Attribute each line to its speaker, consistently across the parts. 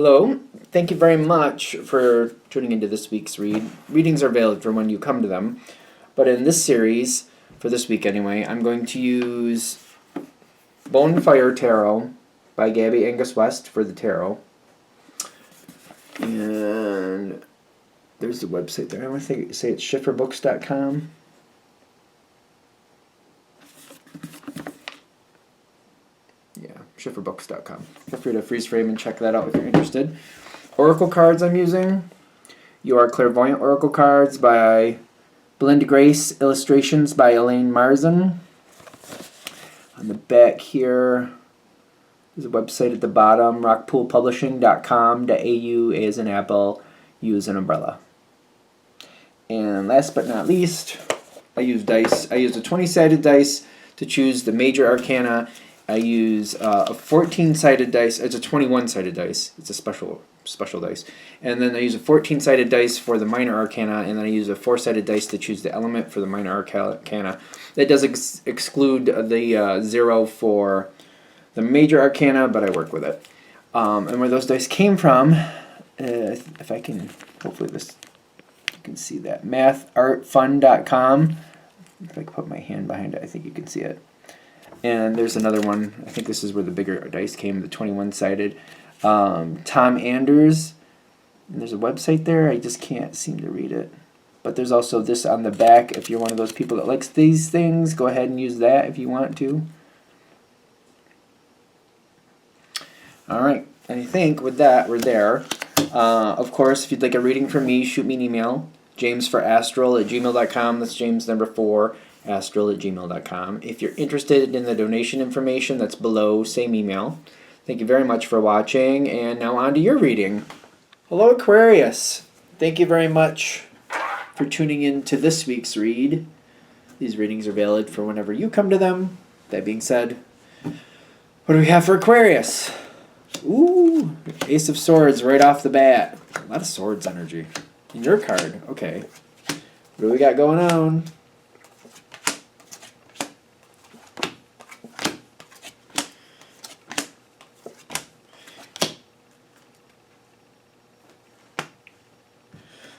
Speaker 1: Hello. Thank you very much for tuning into this week's read. Readings are valid for when you come to them, but in this series, for this week anyway, I'm going to use Bonefire Tarot by Gabby Angus West for the tarot. And there's the website there. I want to say it's schifferbooks.com. Yeah, schifferbooks.com. Feel free to freeze frame and check that out if you're interested. Oracle cards I'm using. You Are Clairvoyant Oracle cards by Belinda Grace. Illustrations by Elaine Marzin. On the back here, there's a website at the bottom, rockpoolpublishing.com.au, A as in apple, U as an umbrella. And last but not least, I use dice. I use a 20-sided dice to choose the major arcana. I use a 14-sided dice. It's a 21-sided dice. It's a special dice. And then I use a 14-sided dice for the minor arcana, and then I use a 4-sided dice to choose the element for the minor arcana. That does exclude the 0 for the major arcana, but I work with it. And where those dice came from, if I can, hopefully you can see that, mathartfun.com. If I can put my hand behind it, I think you can see it. And there's another one. I think this is where the bigger dice came, the 21-sided. Tom Anders. And there's a website there. I just can't seem to read it. But there's also this on the back. If you're one of those people that likes these things, go ahead and use that if you want to. All right. And I think with that, we're there. Of course, if you'd like a reading from me, shoot me an email. jamesforastral@gmail.com. That's James number 4. astral@gmail.com. If you're interested in the donation information, that's below, same email. Thank you very much for watching, and now on to your reading. Hello, Aquarius. Thank you very much for tuning in to this week's read. These readings are valid for whenever you come to them. That being said, what do we have for Aquarius? Ooh, Ace of Swords right off the bat. A lot of swords energy. In your card, okay. What do we got going on?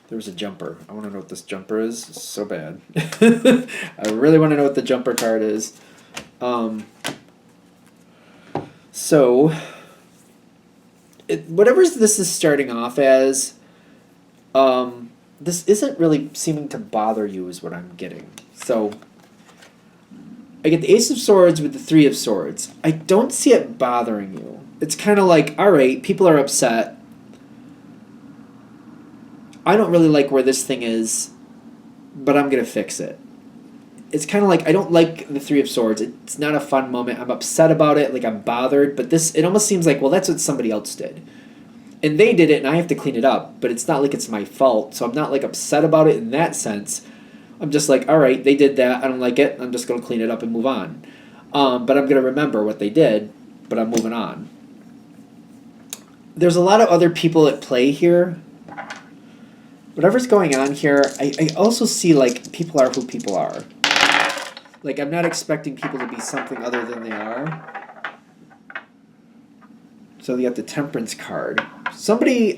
Speaker 1: There was a jumper. I want to know what this jumper is. It's so bad. I really want to know what the jumper card is. Whatever this is starting off as, this isn't really seeming to bother you is what I'm getting. So, I get the Ace of Swords with the Three of Swords. I don't see it bothering you. It's kind of like, alright, people are upset. I don't really like where this thing is, but I'm going to fix it. It's kind of like, I don't like the Three of Swords. It's not a fun moment. I'm upset about it, like I'm bothered, but it almost seems like, well, that's what somebody else did. And they did it, and I have to clean it up, but it's not like it's my fault, so I'm not like upset about it in that sense. I'm just like, all right, they did that. I don't like it. I'm just going to clean it up and move on. But I'm going to remember what they did, but I'm moving on. There's a lot of other people at play here. Whatever's going on here, I also see, like, people are who people are. Like, I'm not expecting people to be something other than they are. So you got the Temperance card. Somebody,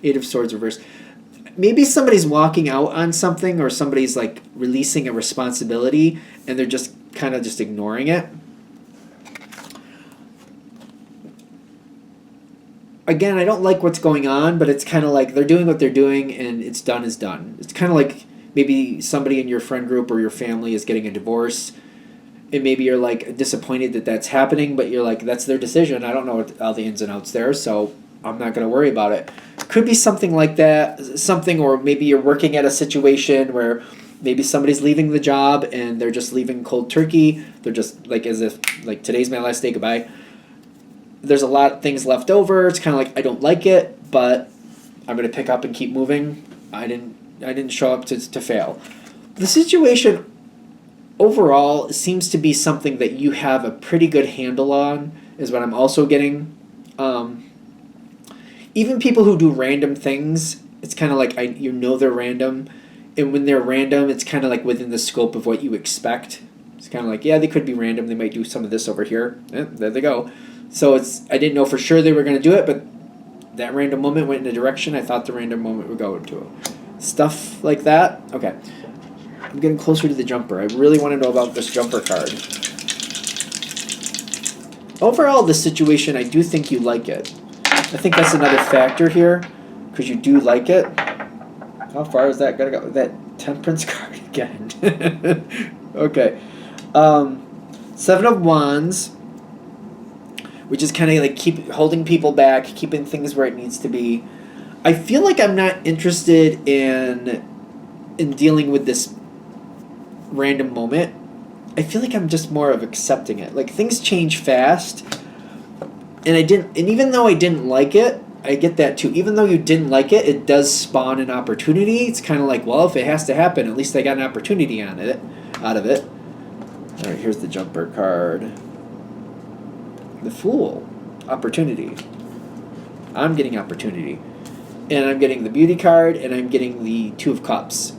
Speaker 1: Eight of Swords reverse. Maybe somebody's walking out on something, or somebody's, like, releasing a responsibility, and they're just kind of just ignoring it. Again, I don't like what's going on, but it's kind of like they're doing what they're doing, and it's done is done. It's kind of like maybe somebody in your friend group or your family is getting a divorce, and maybe you're like disappointed that that's happening, but you're like, that's their decision. I don't know all the ins and outs there, so I'm not going to worry about it. Could be something like that, or maybe you're working at a situation where maybe somebody's leaving the job and they're just leaving cold turkey. They're just like as if like today's my last day, goodbye. There's a lot of things left over. It's kind of like, I don't like it, but I'm going to pick up and keep moving. I didn't show up to fail. The situation overall seems to be something that you have a pretty good handle on, is what I'm also getting. Even people who do random things, it's kind of like you know they're random. And when they're random, it's kind of like within the scope of what you expect. It's kind of like, yeah, they could be random. They might do some of this over here. There they go. So I didn't know for sure they were going to do it, but that random moment went in a direction I thought the random moment would go into. Stuff like that. Okay. I'm getting closer to the jumper. I really want to know about this jumper card. Overall, this situation, I do think you like it. I think that's another factor here, because you do like it. How far is that going to go? That Temperance card again. Okay. Seven of Wands, which is kind of like keep holding people back, keeping things where it needs to be. I feel like I'm not interested in dealing with this random moment. I feel like I'm just more of accepting it. Like, things change fast, and even though I didn't like it, I get that too. Even though you didn't like it, it does spawn an opportunity. It's kind of like, well, if it has to happen, at least I got an opportunity out of it. All right, here's the jumper card. The Fool. Opportunity. I'm getting opportunity. And I'm getting the Beauty card, and I'm getting the Two of Cups.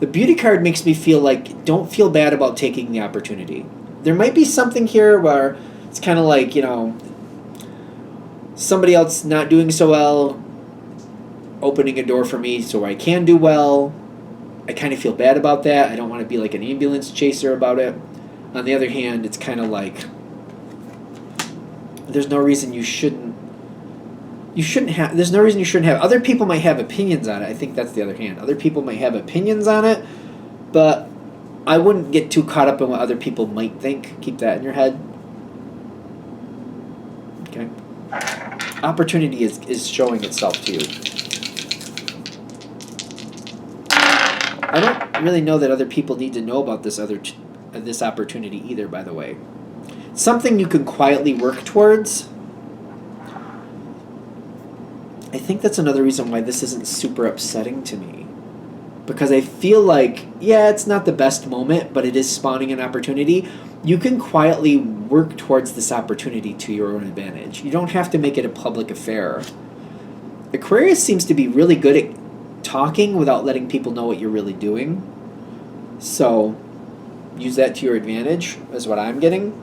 Speaker 1: The Beauty card makes me feel like, don't feel bad about taking the opportunity. There might be something here where it's kind of like, somebody else not doing so well, opening a door for me so I can do well. I kind of feel bad about that. I don't want to be like an ambulance chaser about it. On the other hand, it's kind of like, there's no reason you shouldn't have. There's no reason you shouldn't have. Other people might have opinions on it. I think that's the other hand. Other people might have opinions on it, but I wouldn't get too caught up in what other people might think. Keep that in your head. Okay. Opportunity is showing itself to you. I don't really know that other people need to know about this this opportunity either, by the way. Something you can quietly work towards. I think that's another reason why this isn't super upsetting to me. Because I feel like, yeah, it's not the best moment, but it is spawning an opportunity. You can quietly work towards this opportunity to your own advantage. You don't have to make it a public affair. Aquarius seems to be really good at talking without letting people know what you're really doing. So, use that to your advantage, is what I'm getting.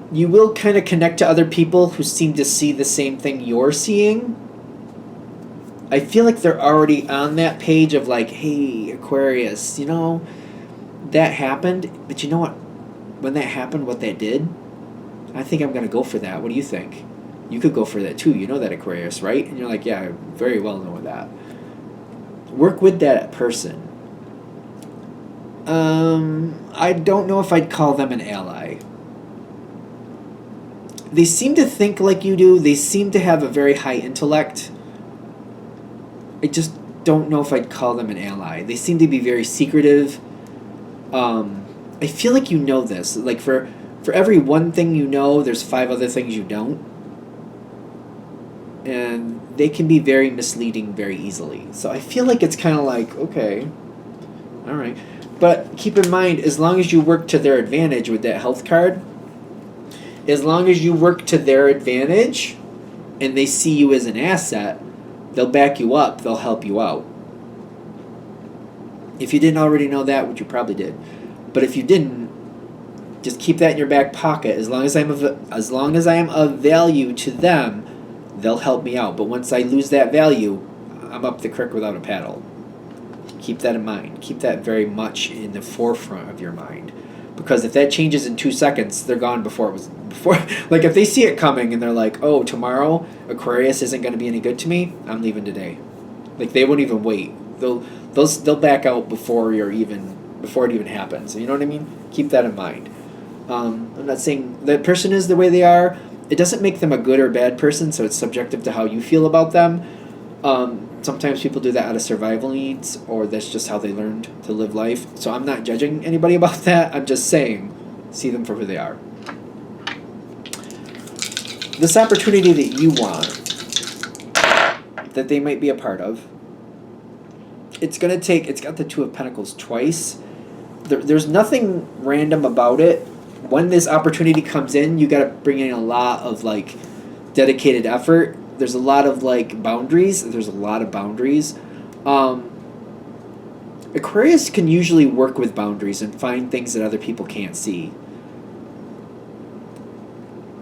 Speaker 1: You will kind of connect to other people who seem to see the same thing you're seeing. I feel like they're already on that page of like, hey, Aquarius, that happened, but you know what? When that happened, what that did, I think I'm going to go for that. What do you think? You could go for that too. You know that, Aquarius, right? And you're like, yeah, I very well know that. Work with that person. I don't know if I'd call them an ally. They seem to think like you do. They seem to have a very high intellect. I just don't know if I'd call them an ally. They seem to be very secretive. I feel like you know this. Like for every one thing you know, there's 5 other things you don't. And they can be very misleading very easily. So I feel like it's kind of like, okay, all right. But keep in mind, as long as you work to their advantage with that health card, as long as you work to their advantage and they see you as an asset, they'll back you up, they'll help you out. If you didn't already know that, which you probably did, but if you didn't, just keep that in your back pocket. As long as I am of value to them, they'll help me out. But once I lose that value, I'm up the creek without a paddle. Keep that in mind. Keep that very much in the forefront of your mind. Because if that changes in 2 seconds, they're gone before it was before. Like if they see it coming and they're like, "Oh, tomorrow Aquarius isn't going to be any good to me. I'm leaving today." Like they won't even wait. They'll back out before it even happens. You know what I mean? Keep that in mind. I'm not saying that person is the way they are. It doesn't make them a good or bad person, so it's subjective to how you feel about them. Sometimes people do that out of survival needs, or that's just how they learned to live life. So I'm not judging anybody about that. I'm just saying, see them for who they are. This opportunity that you want, that they might be a part of, it's got the Two of Pentacles twice. There's nothing random about it. When this opportunity comes in, you got to bring in a lot of like dedicated effort. There's a lot of like boundaries. Aquarius can usually work with boundaries and find things that other people can't see.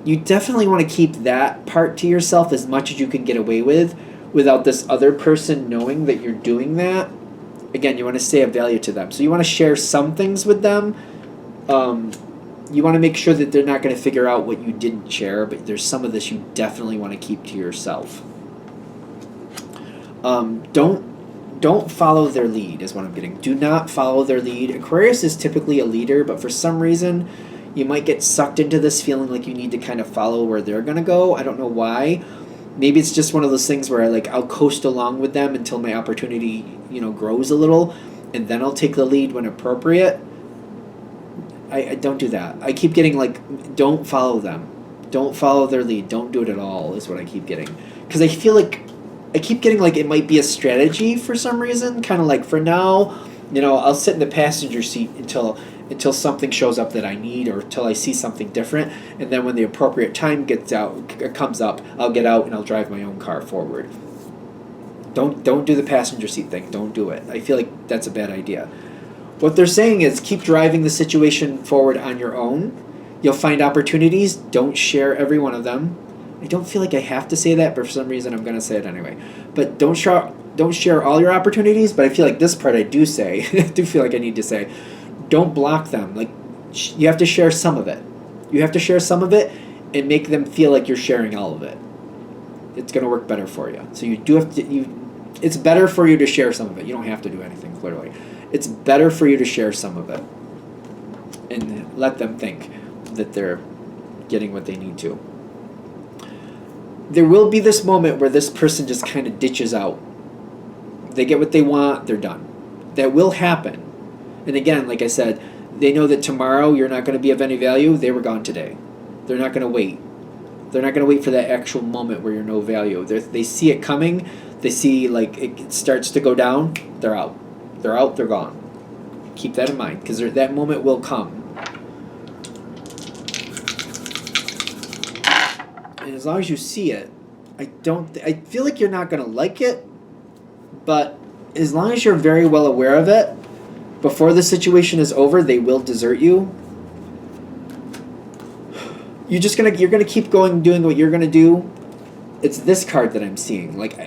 Speaker 1: you definitely want to keep that part to yourself as much as you can get away with without this other person knowing that you're doing that. Again, you want to stay of value to them. So you want to share some things with them. You want to make sure that they're not going to figure out what you didn't share, but there's some of this you definitely want to keep to yourself. Don't follow their lead is what I'm getting. Do not follow their lead. Aquarius is typically a leader, but for some reason, you might get sucked into this feeling like you need to kind of follow where they're going to go. I don't know why. Maybe it's just one of those things where like I'll coast along with them until my opportunity, grows a little, and then I'll take the lead when appropriate. I don't do that. I keep getting like, don't follow them. Don't follow their lead. Don't do it at all is what I keep getting. Because I feel like I keep getting like it might be a strategy for some reason. Kind of like for now, I'll sit in the passenger seat until something shows up that I need or until I see something different. And then when the appropriate time comes up, I'll get out and I'll drive my own car forward. Don't do the passenger seat thing. Don't do it. I feel like that's a bad idea. What they're saying is keep driving the situation forward on your own. You'll find opportunities. Don't share every one of them. I don't feel like I have to say that, but for some reason I'm going to say it anyway. But don't share all your opportunities, but I feel like this part I do say. I do feel like I need to say, don't block them. Like you have to share some of it. You have to share some of it and make them feel like you're sharing all of it. It's going to work better for you. So you do have to it's better for you to share some of it. You don't have to do anything clearly. It's better for you to share some of it and let them think that they're getting what they need to. There will be this moment where this person just kind of ditches out. They get what they want, they're done. That will happen. And again, like I said, they know that tomorrow you're not going to be of any value. They were gone today. They're not going to wait. They're not going to wait for that actual moment where you're no value. They see it coming. They see like it starts to go down. They're out. They're out. They're gone. Keep that in mind because that moment will come. And as long as you see it, I feel like you're not going to like it, but as long as you're very well aware of it, before the situation is over, they will desert you. You're gonna keep going doing what you're gonna do. It's this card that I'm seeing. Like,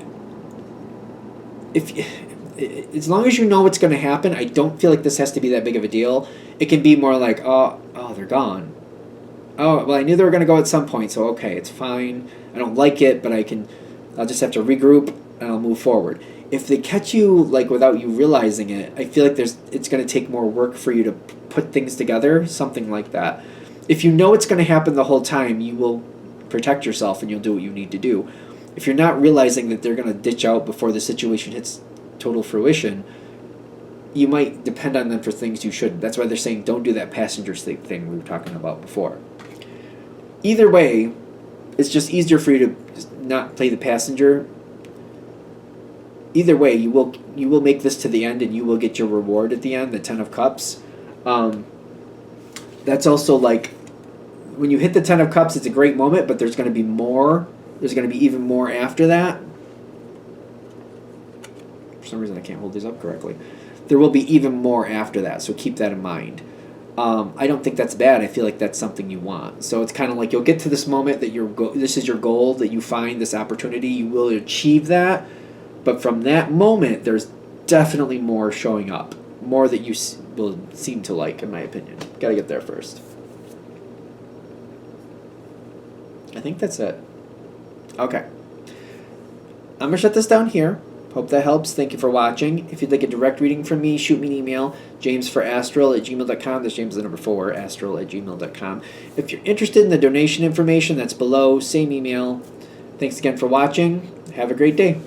Speaker 1: as long as you know what's gonna happen, I don't feel like this has to be that big of a deal. It can be more like, oh, they're gone. Oh, well, I knew they were gonna go at some point, so okay, it's fine. I don't like it, but I'll just have to regroup and I'll move forward. If they catch you like without you realizing it, I feel like it's gonna take more work for you to put things together, something like that. If you know it's going to happen the whole time, you will protect yourself and you'll do what you need to do. If you're not realizing that they're going to ditch out before the situation hits total fruition, you might depend on them for things you shouldn't. That's why they're saying don't do that passenger sleep thing we were talking about before. Either way, it's just easier for you to not play the passenger. Either way, you will make this to the end and you will get your reward at the end, the 10 of Cups. That's also like, when you hit the 10 of Cups, it's a great moment, but there's going to be more. There's going to be even more after that. For some reason, I can't hold these up correctly. There will be even more after that, so keep that in mind. I don't think that's bad. I feel like that's something you want. So it's kind of like you'll get to this moment that this is your goal, that you find this opportunity. You will achieve that, but from that moment, there's definitely more showing up. More that you will seem to like, in my opinion. Got to get there first. I think that's it. Okay. I'm going to shut this down here. Hope that helps. Thank you for watching. If you'd like a direct reading from me, shoot me an email, jamesforastral@gmail.com. That's James the number 4, astral@gmail.com. If you're interested in the donation information, that's below. Same email. Thanks again for watching. Have a great day.